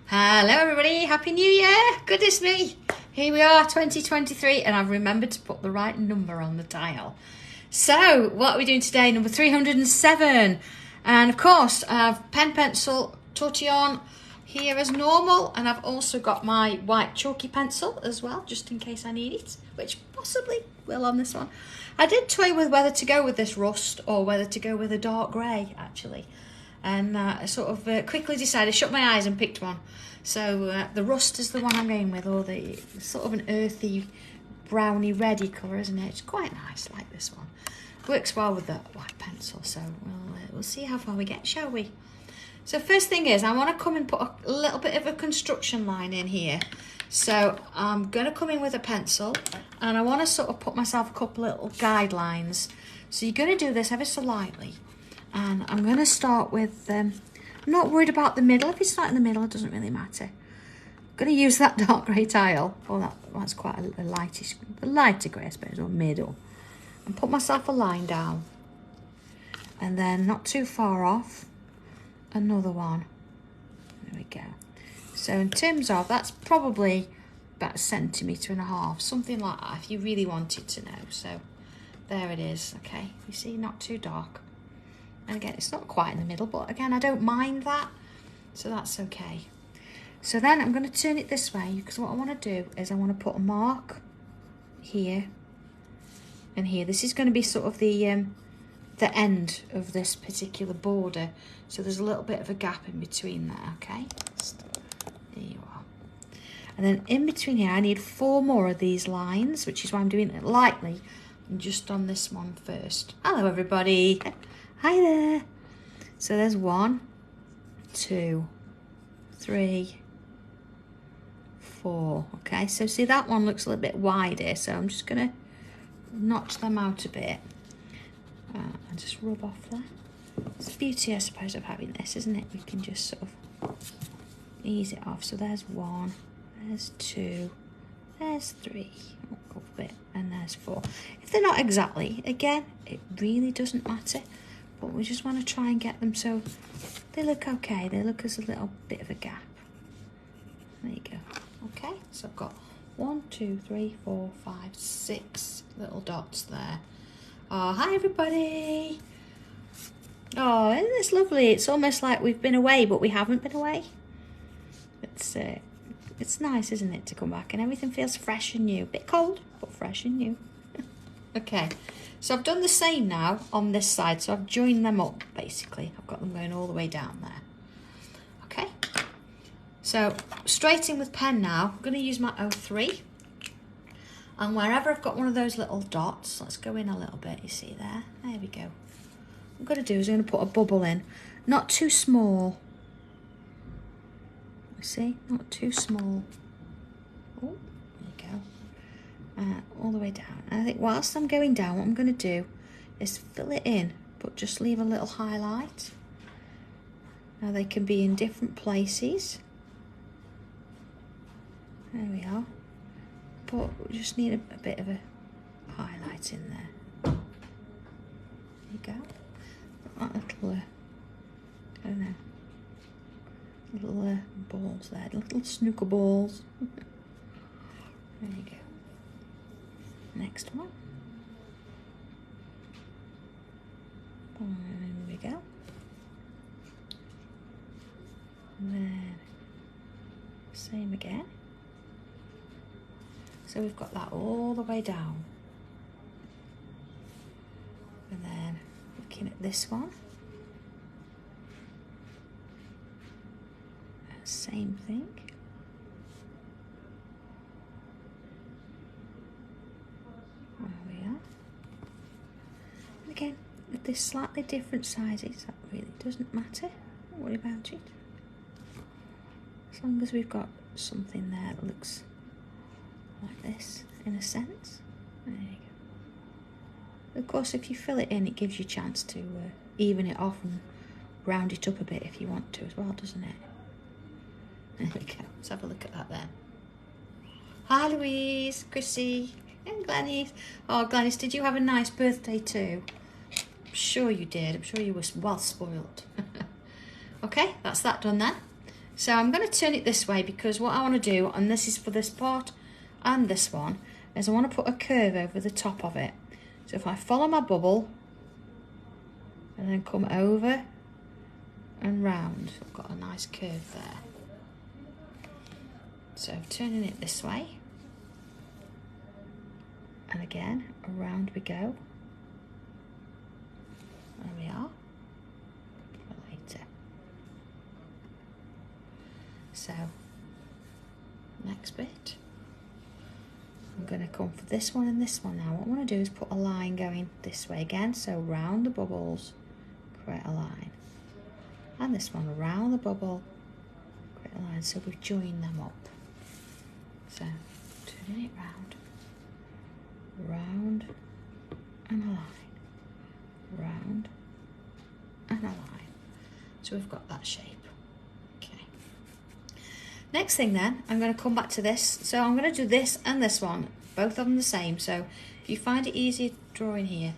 Hello everybody, Happy New Year! Goodness me! Here we are, 2023, and I've remembered to put the right number on the tile. So, what are we doing today? Number 307. And of course, I have pen, pencil, tortillon here as normal, and I've also got my white chalky pencil as well, just in case I need it, which possibly will on this one. I did toy with whether to go with this rust or whether to go with a dark grey, actually. And I sort of quickly decided, shut my eyes and picked one. So the rust is the one I'm going with, or the sort of an earthy, browny, reddy colour, isn't it? It's quite nice, like this one. Works well with the white pencil, so we'll see how far we get, shall we? So first thing is, I want to come and put a little bit of a construction line in here. So I'm going to come in with a pencil, and I want to sort of put myself a couple little guidelines. So you're going to do this ever so lightly. And I'm going to start with, I'm not worried about the middle. If it's not in the middle, it doesn't really matter. I'm going to use that dark grey tile. Oh, that's quite a lighter grey, I suppose, or middle. And put myself a line down. And then, not too far off, another one. There we go. So in terms of, that's probably about 1.5 centimetres, something like that, if you really wanted to know. So there it is, okay. You see, not too dark. And again, it's not quite in the middle, but again, I don't mind that, so that's okay. So then I'm going to turn it this way, because what I want to do is I want to put a mark here and here. This is going to be sort of the end of this particular border, so there's a little bit of a gap in between there, okay? There you are. And then in between here, I need 4 more of these lines, which is why I'm doing it lightly, and just on this one first. Hello, everybody. Hi there. So there's 1, 2, 3, 4. Okay, so see that one looks a little bit wider, so I'm just going to notch them out a bit and just rub off there. It's the beauty, I suppose, of having this, isn't it? We can just sort of ease it off. So there's 1, there's 2, there's 3, a bit, and there's 4. If they're not exactly, again, it really doesn't matter. But we just want to try and get them so they look okay. They look as a little bit of a gap. There you go. Okay, so I've got 1, 2, 3, 4, 5, 6 little dots there. Oh, hi everybody. Oh, isn't this lovely? It's almost like we've been away, but we haven't been away. It's nice, isn't it, to come back and everything feels fresh and new. A bit cold, but fresh and new. Okay. So I've done the same now on this side, so I've joined them up, basically. I've got them going all the way down there. Okay, so straight in with pen now. I'm going to use my 03. And wherever I've got one of those little dots, let's go in a little bit, you see there? There we go. What I'm going to do is I'm going to put a bubble in. Not too small. You see? Not too small. Oh, there you go. All the way down. And I think whilst I'm going down, what I'm going to do is fill it in, but just leave a little highlight. Now they can be in different places. There we are. But we just need a bit of a highlight in there. There you go. That little, I don't know, little balls there, little snooker balls. There you go. Next one. And we go. And then same again. So we've got that all the way down. And then looking at this one. Same thing. Again, with this slightly different sizes, that really doesn't matter. Don't worry about it. As long as we've got something there that looks like this, in a sense. There you go. Of course, if you fill it in, it gives you a chance to even it off and round it up a bit if you want to as well, doesn't it? There we go. Let's have a look at that then. Hi Louise, Chrissy, and Glenys. Oh, Glenys, did you have a nice birthday too? Sure you did. I'm sure you were well spoiled. Okay, that's that done then. So I'm going to turn it this way because what I want to do, and this is for this part and this one, is I want to put a curve over the top of it. So if I follow my bubble and then come over and round, I've got a nice curve there. So turning it this way, and again around we go. There we are. For later. So next bit, I'm going to come for this one and this one now. What I want to do is put a line going this way again, so round the bubbles, create a line, and this one around the bubble, create a line, so we've joined them up. So turning it round, round and a line, round and a line. So we've got that shape. Okay. Next thing then, I'm going to come back to this. So I'm going to do this and this one, both of them the same. So if you find it easier drawing here,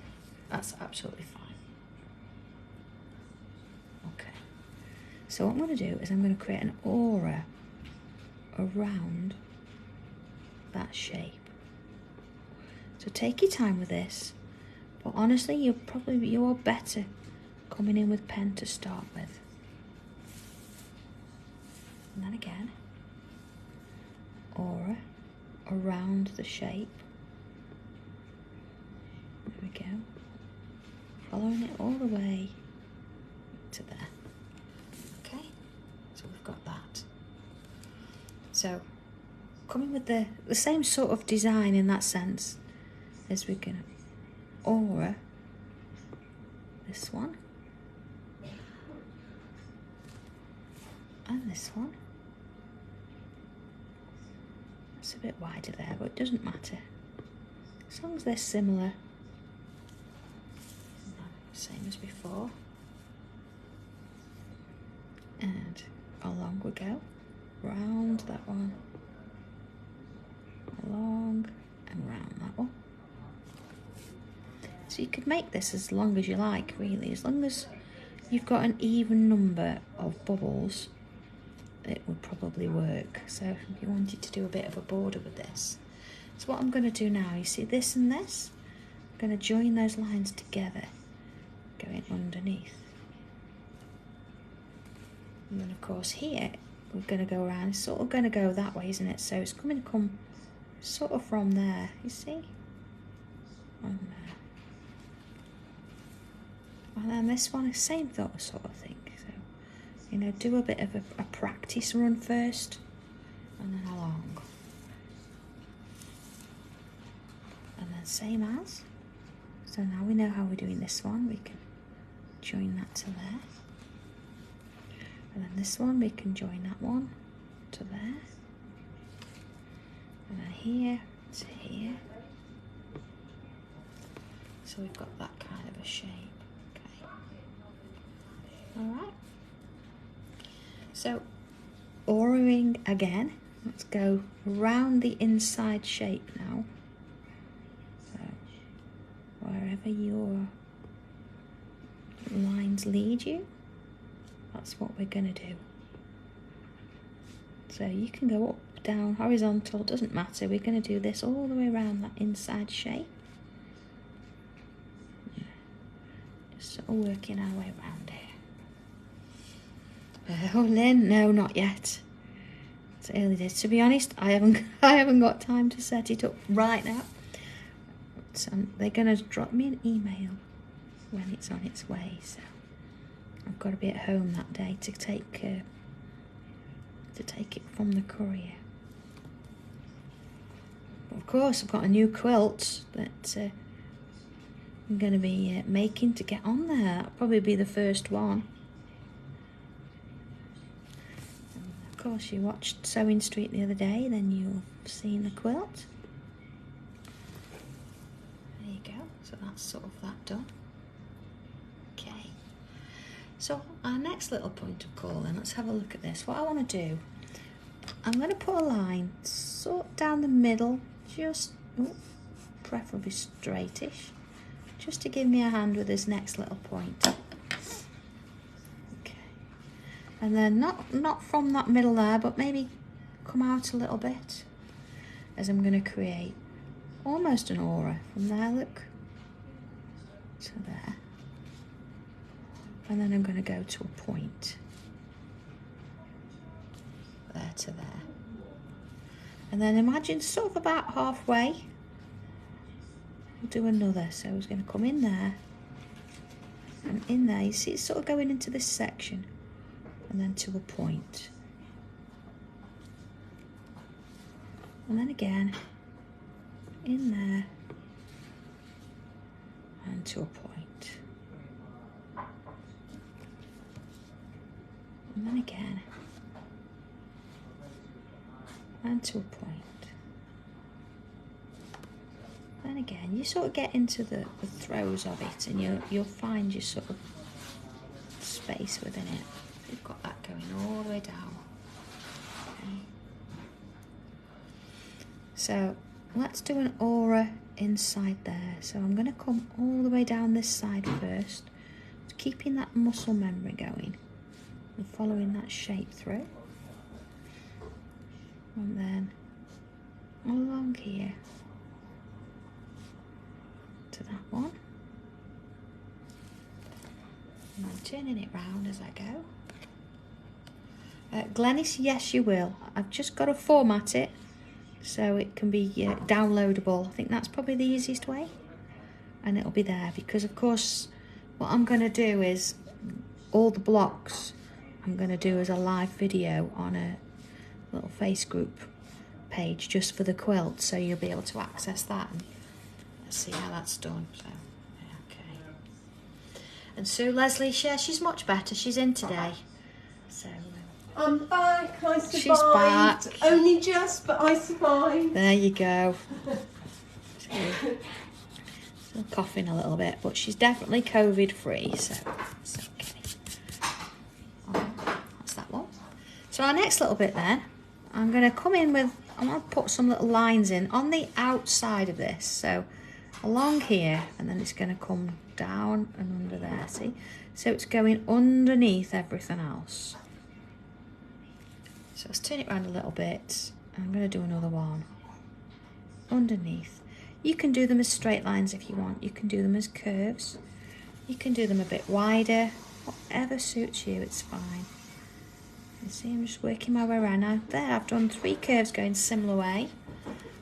that's absolutely fine. Okay. So what I'm going to do is I'm going to create an aura around that shape. So take your time with this, but honestly you're better coming in with pen to start with. And then again, aura around the shape. There we go. Following it all the way to there. Okay, so we've got that. So coming with the same sort of design in that sense as we're going to aura this one and this one. It's a bit wider there, but it doesn't matter as long as they're similar, same as before. And along we go, round that one, along and round that one. So you could make this as long as you like, really, as long as you've got an even number of bubbles, it would probably work. So if you wanted to do a bit of a border with this, so what I'm going to do now, you see this and this, I'm going to join those lines together, going underneath. And then of course here we're going to go around, it's sort of going to go that way, isn't it? So it's going to come sort of from there, you see, from there. And then this one is same sort of thing. So, you know, do a bit of a practice run first, and then along. And then same as. So now we know how we're doing this one, we can join that to there. And then this one, we can join that one to there. And then here to here. So we've got that kind of a shape. Alright, so auraing again, let's go around the inside shape now. So wherever your lines lead you, that's what we're going to do. So you can go up, down, horizontal, doesn't matter. We're going to do this all the way around that inside shape. Just sort of working our way around here. Oh, Lynn, no, not yet. It's early days. To be honest, I haven't got time to set it up right now. So they're gonna drop me an email when it's on its way. So I've got to be at home that day to take it from the courier. Of course, I've got a new quilt that I'm going to be making to get on there. That'll probably be the first one. Of course, you watched Sewing Street the other day, then you'll have seen the quilt. There you go, so that's sort of that done. Okay, so our next little point of call then, let's have a look at this. What I want to do, I'm going to put a line sort of down the middle, just preferably straightish, just to give me a hand with this next little point. And then not from that middle there, but maybe come out a little bit, as I'm going to create almost an aura from there, look, to there. And then I'm going to go to a point, there to there. And then imagine sort of about halfway, we'll do another. So it's going to come in there, and in there, you see it's sort of going into this section, and then to a point. And then again, in there, and to a point. And then again, and to a point. Then again, you sort of get into the throes of it, and you'll find your sort of space within it. You've got that going all the way down. Okay. So let's do an aura inside there. So I'm going to come all the way down this side first, keeping that muscle memory going and following that shape through. And then along here to that one. And I'm turning it round as I go. Glennis, yes you will. I've just got to format it so it can be downloadable. I think that's probably the easiest way. And it'll be there, because of course what I'm going to do is all the blocks I'm going to do as a live video on a little face group page just for the quilt, so you'll be able to access that and see how that's done. So okay. And Sue Leslie, yeah, she's much better. She's in today. So I'm back. I survived. She's back. Only just, but I survived. There you go. Still coughing a little bit, but she's definitely COVID free, so it's okay. That's that one. So our next little bit then, I'm going to come in with, I want to put some little lines in on the outside of this. So along here, and then it's going to come down and under there, see? So it's going underneath everything else. So let's turn it around a little bit. I'm going to do another one underneath. You can do them as straight lines if you want. You can do them as curves. You can do them a bit wider. Whatever suits you, it's fine. You see, I'm just working my way around. Now there, I've done 3 curves going similar way.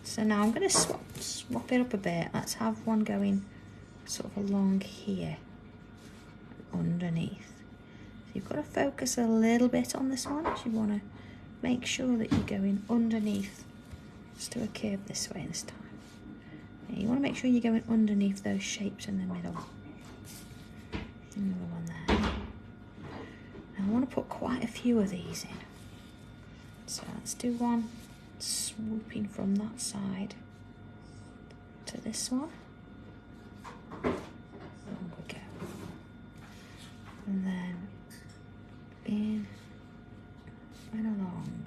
So now I'm going to swap it up a bit. Let's have one going sort of along here, underneath. So you've got to focus a little bit on this one. You want to make sure that you're going underneath. Let's do a curve this way this time. Yeah, you want to make sure you're going underneath those shapes in the middle. Another one there. And I want to put quite a few of these in. So let's do one swooping from that side to this one. Along we go. And then in and along.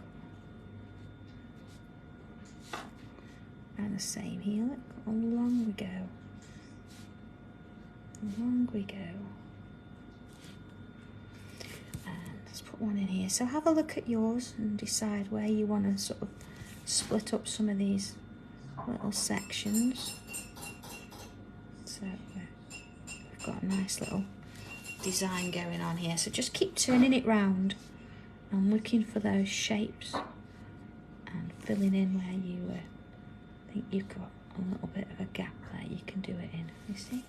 And the same here, look, along we go. Along we go. And let's put one in here. So have a look at yours and decide where you want to sort of split up some of these little sections. So we've got a nice little design going on here. So just keep turning it round and looking for those shapes and filling in where you think you've got a little bit of a gap there. You can do it in, you see?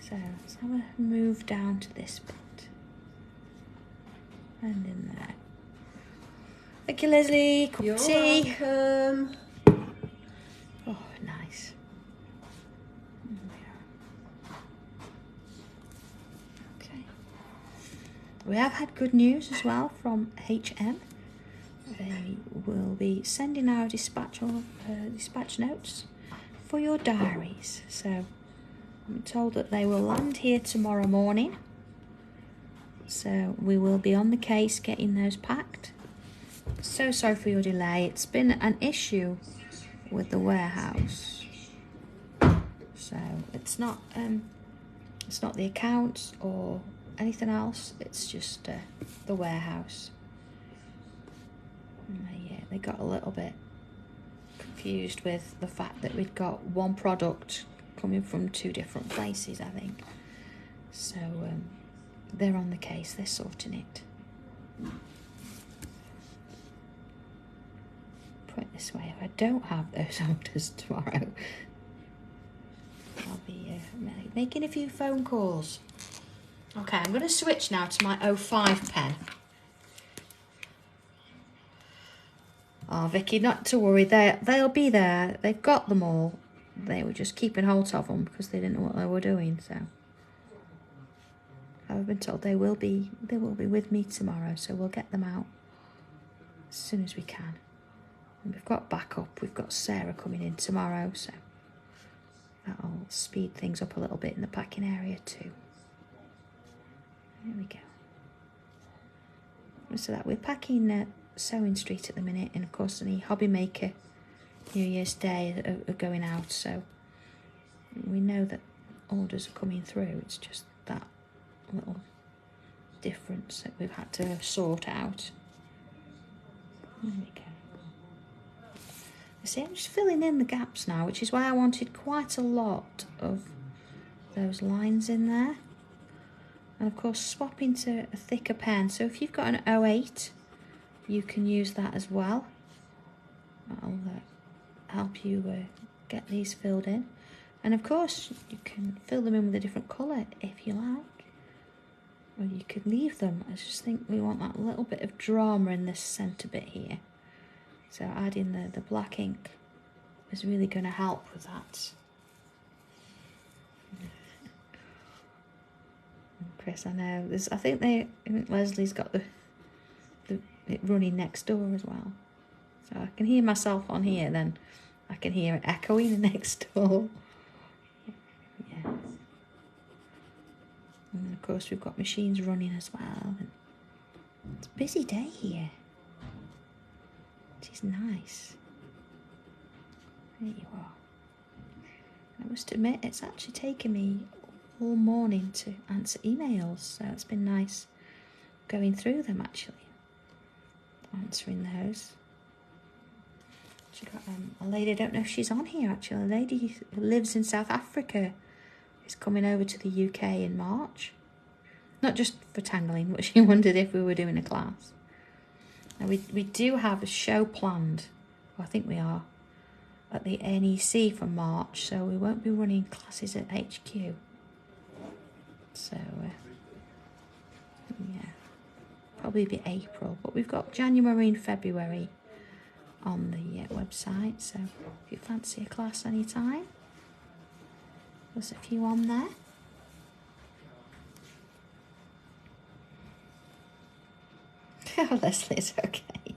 So let's have a move down to this bit and in there. Thank you, Leslie. Cup of tea. Welcome. Oh, nice. Okay. We have had good news as well from HM. They will be sending out dispatch notes for your diaries. So I'm told that they will land here tomorrow morning. So we will be on the case getting those packed. So sorry for your delay. It's been an issue with the warehouse. So it's not the accounts or anything else. It's just the warehouse. They got a little bit confused with the fact that we'd got one product coming from 2 different places, I think. So they're on the case, they're sorting it. Put it this way, if I don't have those orders tomorrow, I'll be making a few phone calls. Okay, I'm going to switch now to my 05 pen. Oh, Vicky, not to worry. They'll be there. They've got them all. They were just keeping hold of them because they didn't know what they were doing. So I've been told they will be with me tomorrow. So we'll get them out as soon as we can. And we've got backup. We've got Sarah coming in tomorrow, so that'll speed things up a little bit in the packing area too. There we go. So that we're packing Sewing Street at the minute, and of course any Hobby Maker New Year's Day are going out, so we know that orders are coming through. It's just that little difference that we've had to sort out. There we go. See, I'm just filling in the gaps now, which is why I wanted quite a lot of those lines in there. And of course swap into a thicker pen. So if you've got an 08, you can use that as well. That'll help you get these filled in. And of course you can fill them in with a different colour if you like. Or you could leave them. I just think we want that little bit of drama in this centre bit here. So adding the black ink is really going to help with that. Chris, I know I think Leslie's got it running next door as well. So I can hear myself on here, then I can hear it echoing next door. Yeah. And of course we've got machines running as well. And it's a busy day here. It is nice. There you are. I must admit, it's actually taken me all morning to answer emails, so it's been nice going through them actually, answering those. She got a lady, I don't know if she's on here actually, a lady who lives in South Africa is coming over to the UK in March. Not just for tangling, but she wondered if we were doing a class. Now we do have a show planned, well, I think we are, at the NEC for March, so we won't be running classes at HQ. So, yeah, probably be April, but we've got January and February on the website, so if you fancy a class anytime, there's a few on there. Oh, Leslie, it's okay.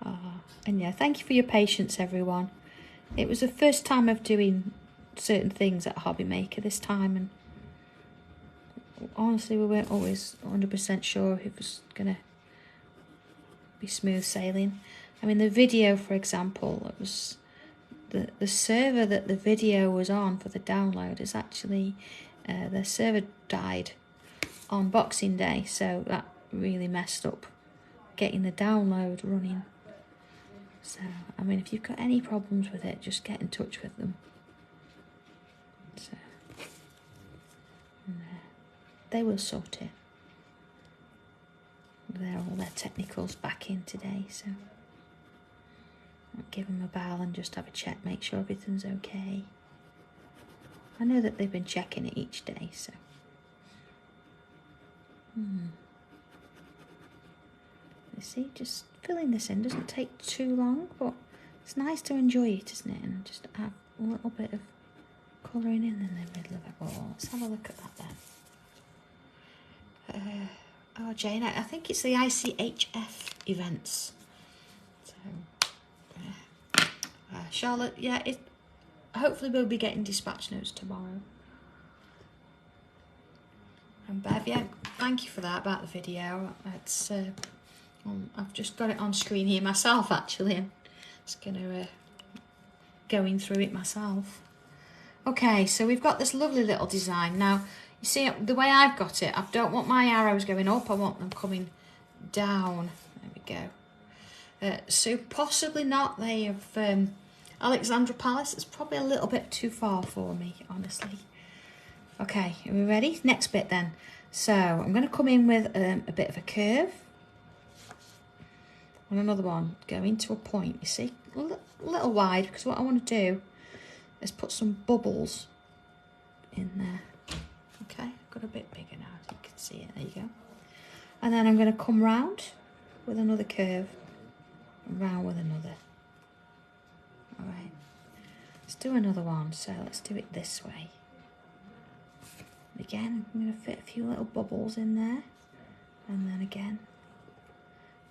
Oh, and yeah, thank you for your patience, everyone. It was the first time of doing certain things at Hobby Maker this time, and honestly we weren't always 100% sure if it was going to be smooth sailing. I mean, the video, for example, it was the server that the video was on for the download is actually, the server died on Boxing Day, so that really messed up getting the download running. So, I mean, if you've got any problems with it, just get in touch with them. So, they will sort it. They're all their technicals back in today, so I'll give them a bell and just have a check, make sure everything's okay. I know that they've been checking it each day, so. You see, just filling this in doesn't take too long, but it's nice to enjoy it, isn't it? And just have a little bit of colouring in the middle of it all. Let's have a look at that then. Oh, Jane, I think it's the ICHF events. So, Charlotte, yeah, hopefully we'll be getting dispatch notes tomorrow. And Bev, yeah, thank you for that about the video. It's I've just got it on screen here myself, actually. I'm just gonna going through it myself. Okay, so we've got this lovely little design. Now, You see, the way I've got it, I don't want my arrows going up, I want them coming down. There we go. So possibly not. They have Alexandra Palace. It's probably a little bit too far for me, honestly. Okay, are we ready? Next bit then. So I'm going to come in with a bit of a curve. And another one, go into a point, you see, a little wide, because what I want to do is put some bubbles in there. Okay, I've got a bit bigger now, so you can see it, there you go. And then I'm going to come round with another curve, and round with another. All right, let's do another one, so let's do it this way. Again, I'm going to fit a few little bubbles in there, and then again,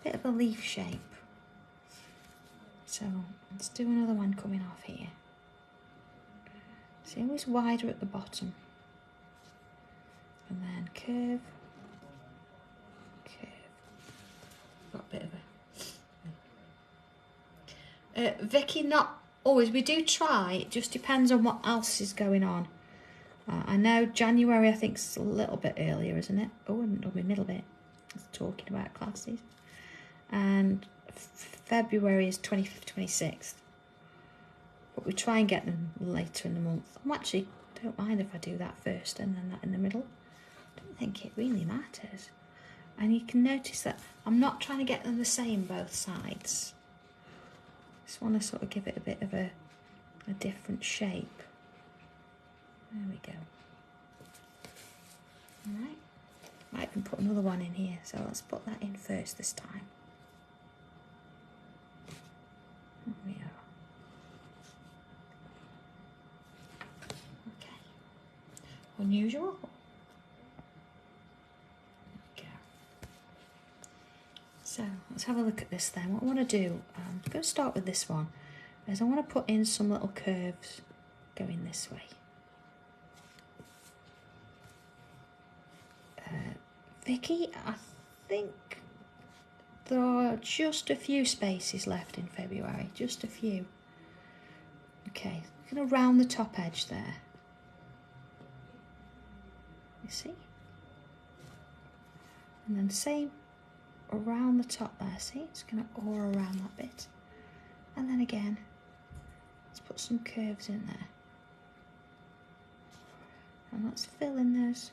bit of a leaf shape. So let's do another one coming off here. See, always wider at the bottom. And then curve, curve. Got a bit of a... Vicky, not always. We do try. It just depends on what else is going on. I know January, I think, is a little bit earlier, isn't it? Oh, and it'll be middle bit. It's talking about classes. And February is 25th, 26th. But we try and get them later in the month. I actually don't mind if I do that first and then that in the middle. I don't think it really matters. And you can notice that I'm not trying to get them the same both sides. Just want to sort of give it a bit of a different shape. There we go. All right. Might even put another one in here. So let's put that in first this time. There we are. Okay. Unusual. There we go. So let's have a look at this then. What I want to do, I'm going to start with this one, is I want to put in some little curves going this way. Vicky, I think there are just a few spaces left in February, just a few. Okay, I'm going to round the top edge there. You see? And then same around the top there, see? It's going to all around that bit. And then again, let's put some curves in there. And let's fill in those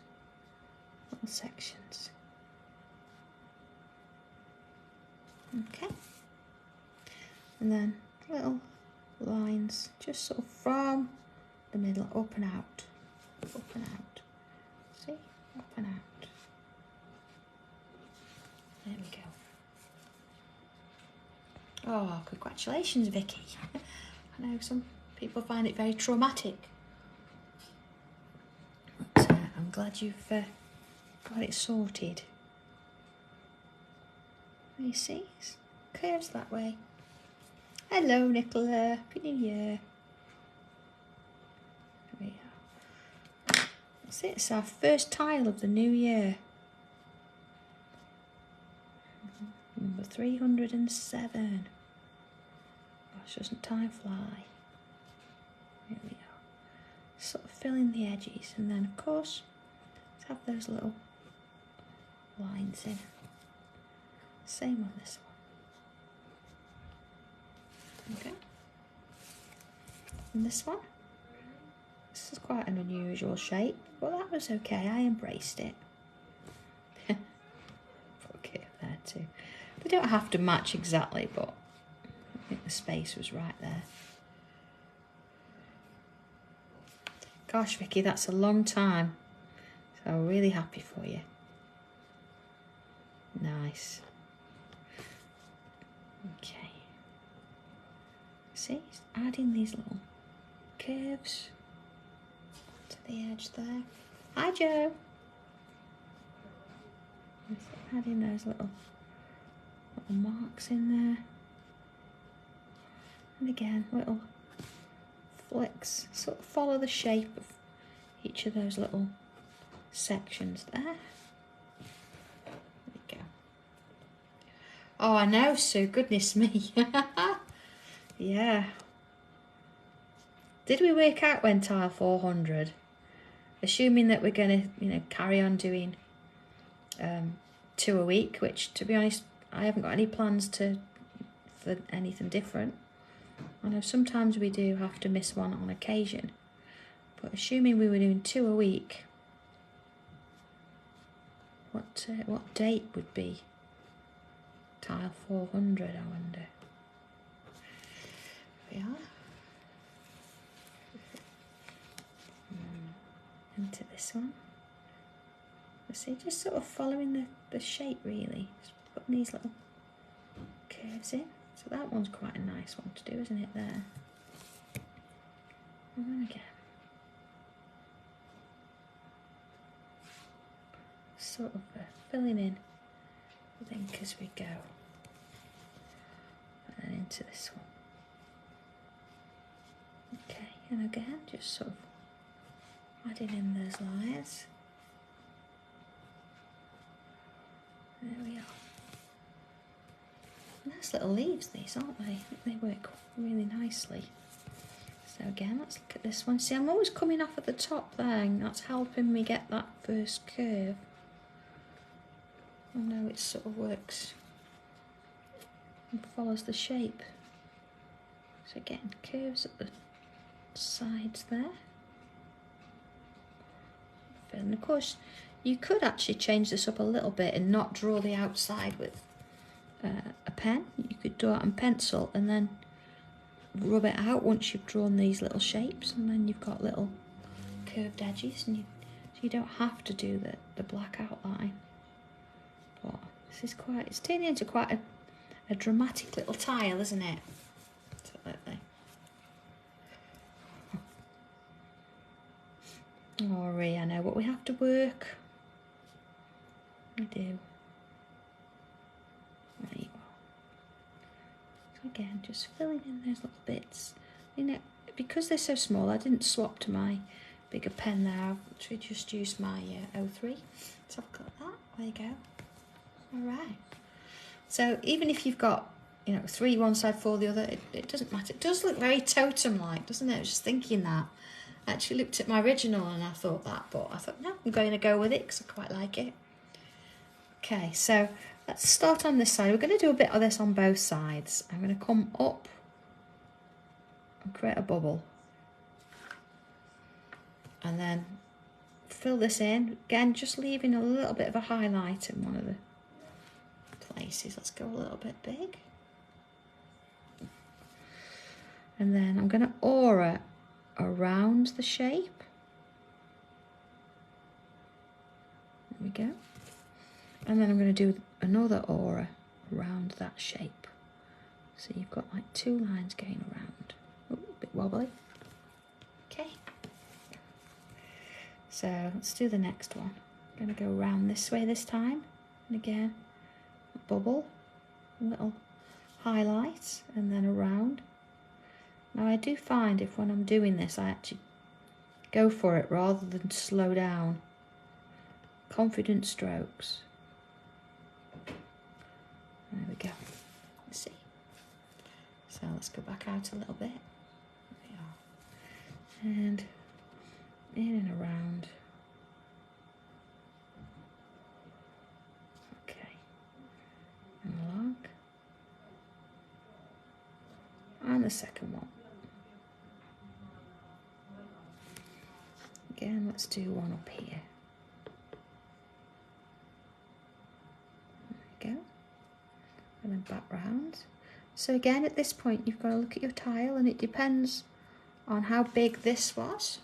little sections. Okay, and then little lines just sort of from the middle up and out, up and out. See, up and out. There we go. Oh, congratulations, Vicky. I know some people find it very traumatic, but I'm glad you've got it sorted. You see, it's curves that way. Hello, Nicola. Happy New Year. There we are. That's it. It's our first tile of the new year. Number 307. Gosh, doesn't time fly? Here we are. Sort of filling the edges, and then, of course, let's have those little lines in. Same on this one. Okay. And this one. This is quite an unusual shape, but that was okay. I embraced it. Put a curve there too. They don't have to match exactly, but I think the space was right there. Gosh, Vicky, that's a long time. So I'm really happy for you. Nice. Okay. See, just adding these little curves to the edge there. Hi, Joe. Adding those little marks in there. And again, little flicks. Sort of follow the shape of each of those little sections there. Oh, I know, Sue. Goodness me. Yeah. Did we work out when tile 400? assuming that we're going to, you know, carry on doing 2 a week, which, to be honest, I haven't got any plans for anything different. I know sometimes we do have to miss one on occasion, but assuming we were doing 2 a week, what date would be tile 400, I wonder. Here we are. Into this one. See, just sort of following the shape really. Just putting these little curves in. So that one's quite a nice one to do, isn't it, there? And then again. Sort of filling in the ink as we go. And then into this one. Okay, and again, just sort of adding in those lines. There we are. Nice little leaves these, aren't they? I think they work really nicely. So again, let's look at this one. See, I'm always coming off at the top there, and that's helping me get that first curve. I know it sort of works and follows the shape. So again, curves at the sides there. And of course, you could actually change this up a little bit and not draw the outside with a pen. You could do it on pencil and then rub it out once you've drawn these little shapes, and then you've got little curved edges, and so you don't have to do the black outline. But this is it's turning into quite a dramatic little tile, isn't it? Absolutely. Oh, I know what we have to work. We do. There you go. So again, just filling in those little bits. You know, because they're so small, I didn't swap to my bigger pen there. I've just used my 03. So I've got that. There you go. All right. So even if you've got, you know, 3 one side, 4 the other, it doesn't matter. It does look very totem-like, doesn't it? I was just thinking that. I actually looked at my original and I thought that, but I thought, no, I'm going to go with it because I quite like it. Okay, so let's start on this side. We're going to do a bit of this on both sides. I'm going to come up and create a bubble. And then fill this in. Again, just leaving a little bit of a highlight in one of the places. Let's go a little bit big. And then I'm going to aura around the shape. There we go. And then I'm going to do another aura around that shape. So you've got like 2 lines going around. Ooh, a bit wobbly. Okay. So let's do the next one. I'm going to go around this way this time. And again, a bubble, a little highlight, and then around. Now I do find if when I'm doing this I actually go for it rather than slow down. Confident strokes. There we go. Let's see. So let's go back out a little bit. There we are. And in and around. Okay. And along. And the second one. Again, let's do one up here. There we go. And then back round. So again, at this point, you've got to look at your tile, and it depends on how big this was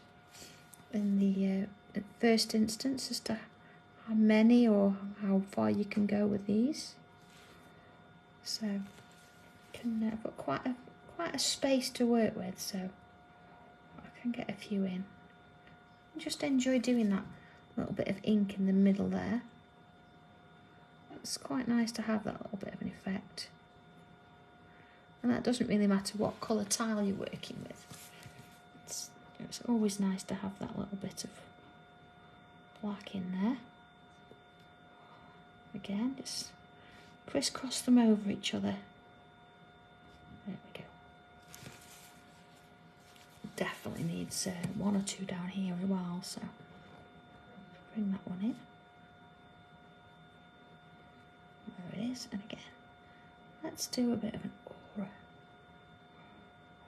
in the first instance as to how many or how far you can go with these. So can I've got quite a space to work with, so I can get a few in. Just enjoy doing that little bit of ink in the middle there. It's quite nice to have that little bit of an effect. And that doesn't really matter what colour tile you're working with. It's always nice to have that little bit of black in there. Again, just crisscross them over each other. There we go. Definitely needs 1 or 2 down here as well, so bring that one in. There it is, and again, let's do a bit of an aura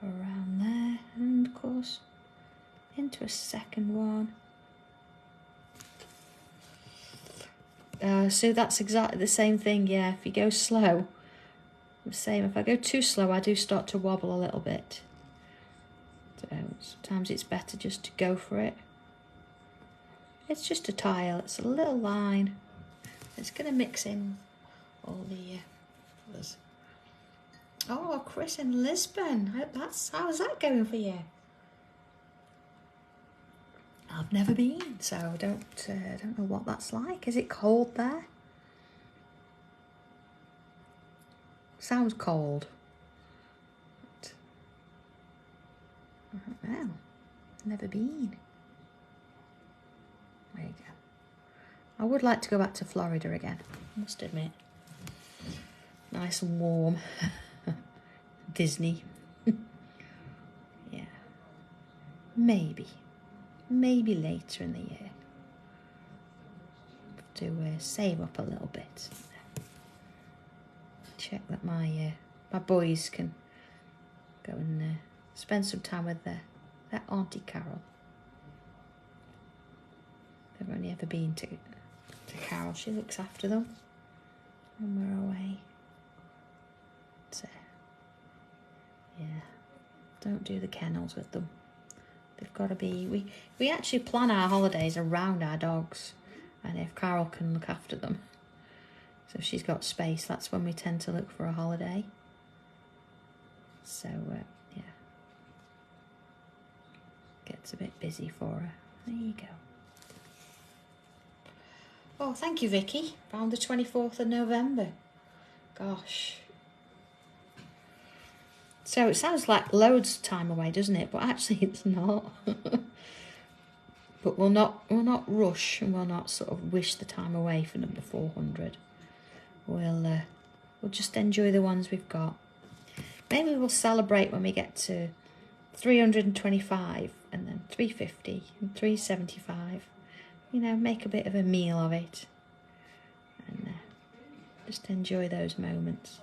around there, and of course into a second one. So that's exactly the same thing, yeah. If you go slow, the same. If I go too slow, I do start to wobble a little bit. So sometimes it's better just to go for it. It's just a tile, it's a little line. It's going to mix in all the colours. Oh, Chris in Lisbon. How's that going for you? I've never been, so I don't know what that's like. Is it cold there? Sounds cold. But I don't know. Never been. There you go. I would like to go back to Florida again, I must admit. Nice and warm. Disney. Yeah. Maybe later in the year. To save up a little bit. Check that my boys can go and spend some time with their Auntie Carol. They've only ever been to Carol. She looks after them when we're away. So, yeah, don't do the kennels with them. They've got to be. We actually plan our holidays around our dogs, and if Carol can look after them, so if she's got space, that's when we tend to look for a holiday. So yeah, gets a bit busy for her. There you go. Oh, thank you, Vicky. Found the 24th of November. Gosh. So it sounds like loads of time away, doesn't it? But actually it's not. But we'll not rush, and we'll not sort of wish the time away for number 400. We'll just enjoy the ones we've got. Maybe we'll celebrate when we get to 325 and then 350 and 375. You know, make a bit of a meal of it, and just enjoy those moments.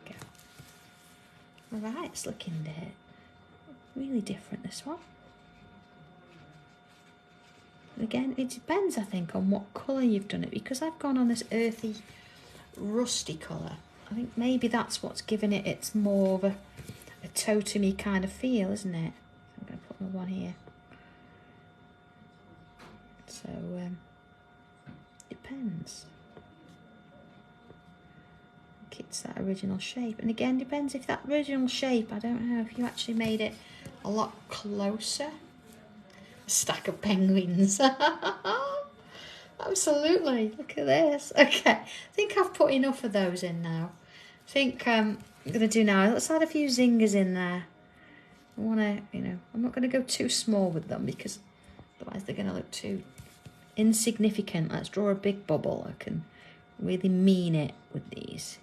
Okay. All right, it's looking really different, this one. And again, it depends, I think, on what colour you've done it, because I've gone on this earthy, rusty colour. I think maybe that's what's given it its more of a totemy kind of feel, isn't it? I'm going to put my one here. So, depends. I think it's that original shape. And again, depends if that original shape, I don't know, if you actually made it a lot closer. A stack of penguins. Absolutely. Look at this. Okay, I think I've put enough of those in now. I think I'm going to do now, let's add a few zingers in there. I want to, I'm not going to go too small with them, because otherwise they're going to look too insignificant. Let's draw a big bubble. I can really mean it with these.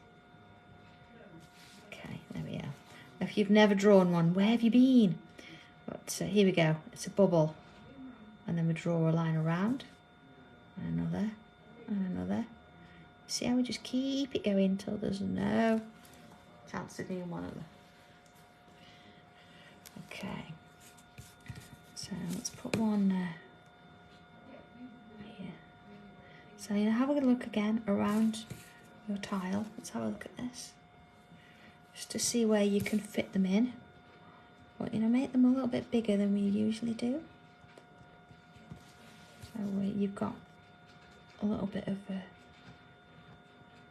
Okay, there we are. If you've never drawn one, where have you been? But here we go. It's a bubble. And then we draw a line around. And another. And another. See how we just keep it going until there's no chance of doing one of them. Okay. So let's put one here. So have a look again around your tile. Let's have a look at this. Just to see where you can fit them in. But make them a little bit bigger than we usually do. So you've got a little bit of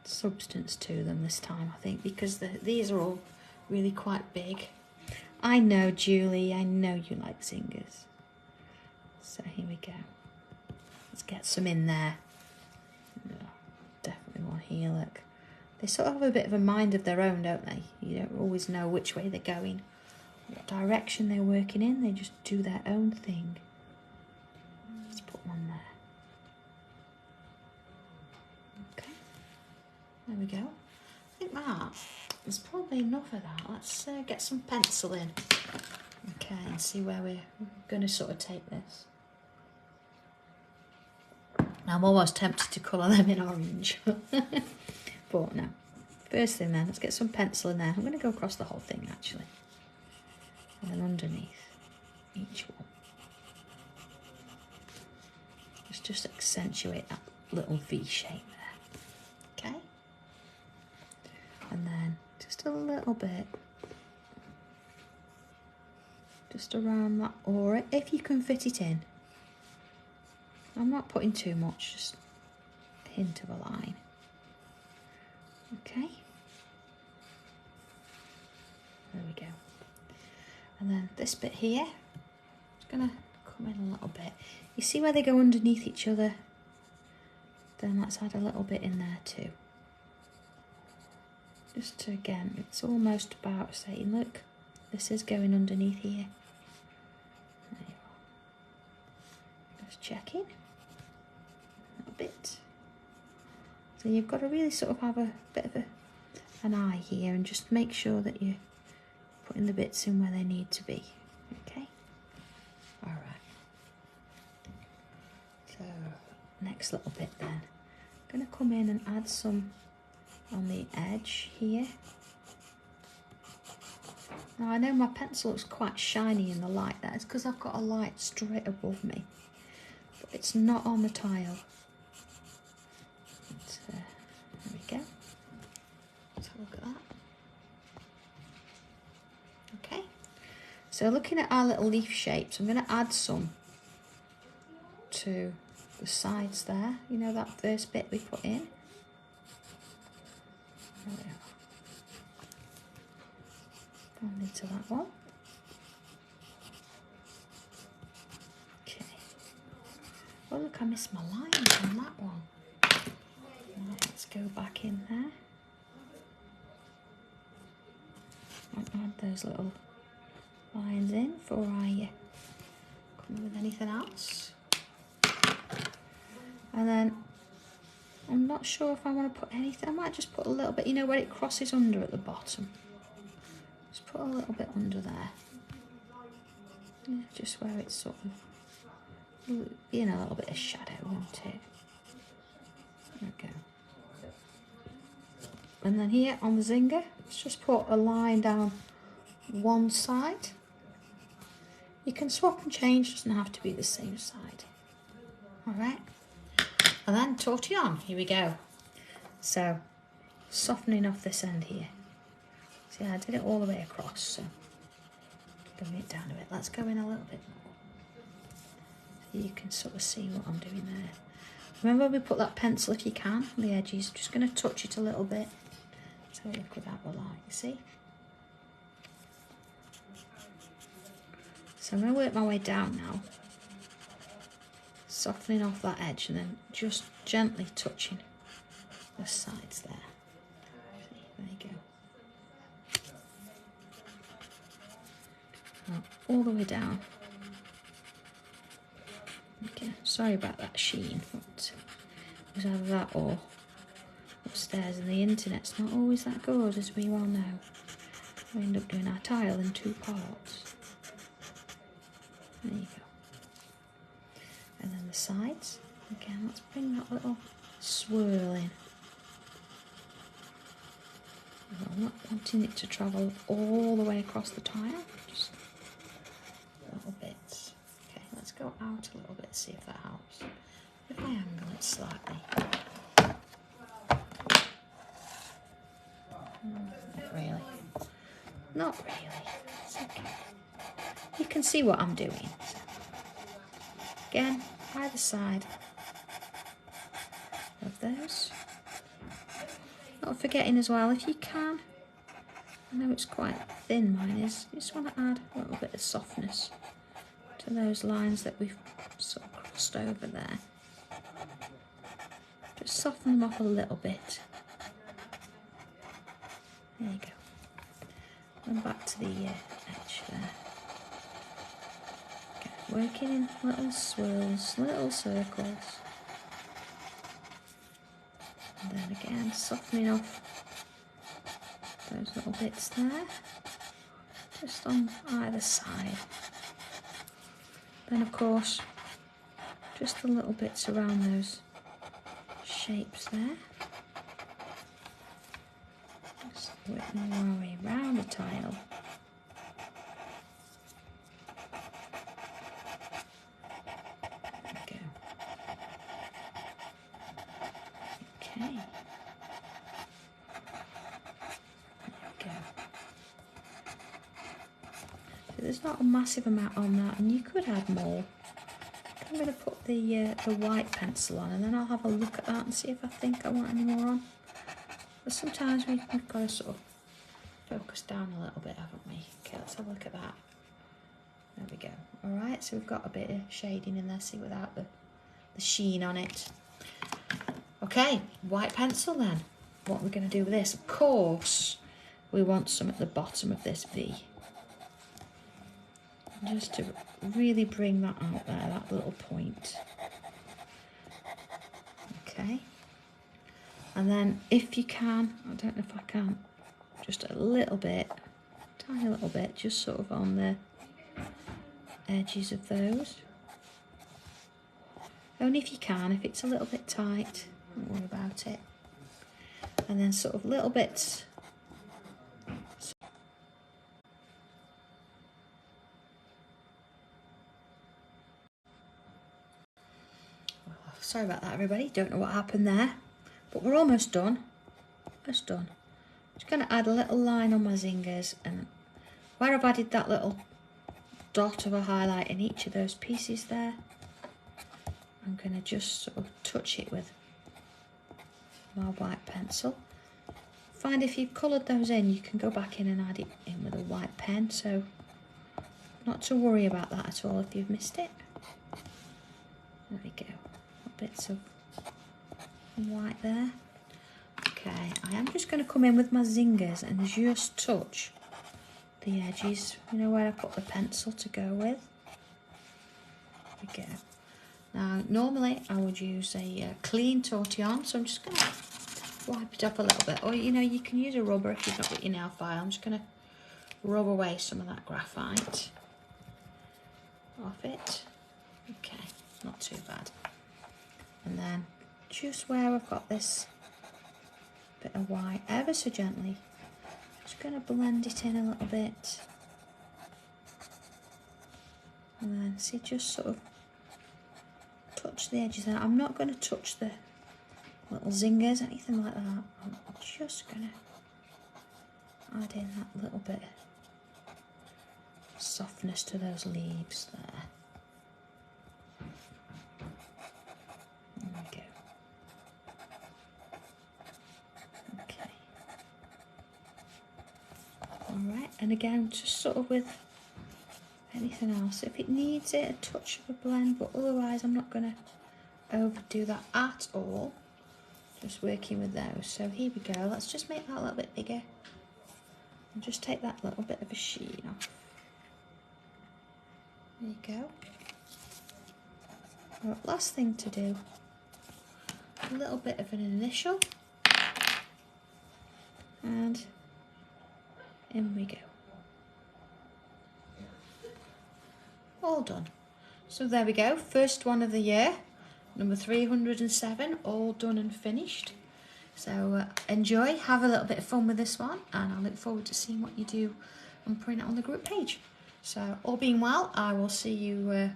substance to them this time, I think, because these are all really quite big. I know, Julie, I know you like zingers. So here we go. Let's get some in there. No, definitely one here, look. They sort of have a bit of a mind of their own, don't they? You don't always know which way they're going, what direction they're working in. They just do their own thing. Let's put one there. Okay, there we go. I think that is probably enough of that. Let's get some pencil in. Okay, and see where we're going to sort of take this. I'm almost tempted to colour them in orange. But no. First thing then, let's get some pencil in there. I'm going to go across the whole thing actually. And then underneath each one. Just accentuate that little V shape there. Okay? And then just a little bit. Just around that aura, if you can fit it in. I'm not putting too much, just a hint of a line. Okay. There we go. And then this bit here, it's gonna come in a little bit. You see where they go underneath each other? Then let's add a little bit in there too. Just to, again, it's almost about saying, look, this is going underneath here. There you are. Just checking. A little bit. So you've got to really sort of have a bit of an eye here and just make sure that you're putting the bits in where they need to be. Okay? Alright. So, next little bit then. I'm going to come in and add some on the edge here. Now I know my pencil looks quite shiny in the light. That is because I've got a light straight above me. But it's not on the tile. There we go. Let's have a look at that. Okay. So looking at our little leaf shapes, I'm going to add some to the sides there. You know that first bit we put in? There we are. Down into that one. Okay. Oh look, I missed my lines on that one. Let's go back in there. I'll add those little lines in before I come in with anything else. And then I'm not sure if I want to put anything. I might just put a little bit, you know, where it crosses under at the bottom. Just put a little bit under there. Yeah, just where it's sort of being a little bit of shadow, won't it? There we go. And then here on the zinger, let's just put a line down one side. You can swap and change, doesn't have to be the same side. Alright. And then tortillon, here we go. So, softening off this end here. See, I did it all the way across, so bring it down a bit. Let's go in a little bit more. So you can sort of see what I'm doing there. Remember we put that pencil, if you can, on the edges. Just going to touch it a little bit. Let's have a look at that we're like, see? So I'm going to work my way down now. Softening off that edge and then just gently touching the sides there. See, there you go. Now, all the way down. Okay, sorry about that sheen, but it was either that or upstairs, and the internet's not always that good, as we well know. We end up doing our tile in 2 parts. There you go. And then the sides, again, let's bring that little swirl in. I'm not wanting it to travel all the way across the tile, just little bits. Okay, let's go out a little bit, see if that helps. If I angle it slightly. Not really. Not really. It's okay. You can see what I'm doing. So. Again, either side of those. Not forgetting as well, if you can, I know it's quite thin, mine is, you just want to add a little bit of softness to those lines that we've sort of crossed over there. Just soften them off a little bit. There you go. And back to the edge there. Okay, working in little swirls, little circles. And then again, softening off those little bits there, just on either side. Then of course, just the little bits around those shapes there. Just working our way round the tile. There we go. Okay. So there's not a massive amount on that, and you could add more. I'm going to put the white pencil on, and then I'll have a look at that and see if I think I want any more on. But sometimes we've got to sort of focus down a little bit, haven't we? Okay, let's have a look at that. There we go. All right, so we've got a bit of shading in there, see, without the sheen on it. Okay, white pencil then. What we're going to do with this, of course, we want some at the bottom of this V. Just to really bring that out there, that little point. Okay. And then if you can, I don't know if I can, just a little bit, tiny little bit, just sort of on the edges of those. Only if you can. If it's a little bit tight, don't worry about it. And then sort of little bits. Sorry about that, everybody. Don't know what happened there, but we're almost done. Almost done. Just going to add a little line on my zingers, and where I've added that little dot of a highlight in each of those pieces there, I'm going to just sort of touch it with my white pencil. Find if you've coloured those in, you can go back in and add it in with a white pen, so not to worry about that at all if you've missed it. There we go. Bits of white there. Okay, I am just going to come in with my zingers and just touch the edges, you know, where I put the pencil to go with. There we go. Now, normally I would use a clean tortillon, so I'm just going to wipe it up a little bit, or, you know, you can use a rubber if you've not got your nail file. I'm just going to rub away some of that graphite off it. Okay, not too bad. And then just where I've got this bit of white, ever so gently, just going to blend it in a little bit. And then see, just sort of touch the edges there. I'm not going to touch the little zingers, anything like that. I'm just going to add in that little bit of softness to those leaves there. Alright, and again, just sort of with anything else, if it needs it, a touch of a blend, but otherwise I'm not going to overdo that at all. Just working with those. So here we go, let's just make that a little bit bigger. And just take that little bit of a sheen off. There you go. Right, last thing to do, a little bit of an initial. And in we go. All done. So there we go, first one of the year, number 307, all done and finished. So enjoy, have a little bit of fun with this one, and I look forward to seeing what you do and putting it on the group page. So all being well, I will see you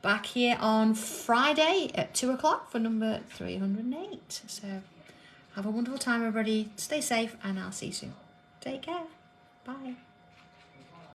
back here on Friday at 2 o'clock for number 308. So have a wonderful time, everybody. Stay safe, and I'll see you soon. Take care. Bye.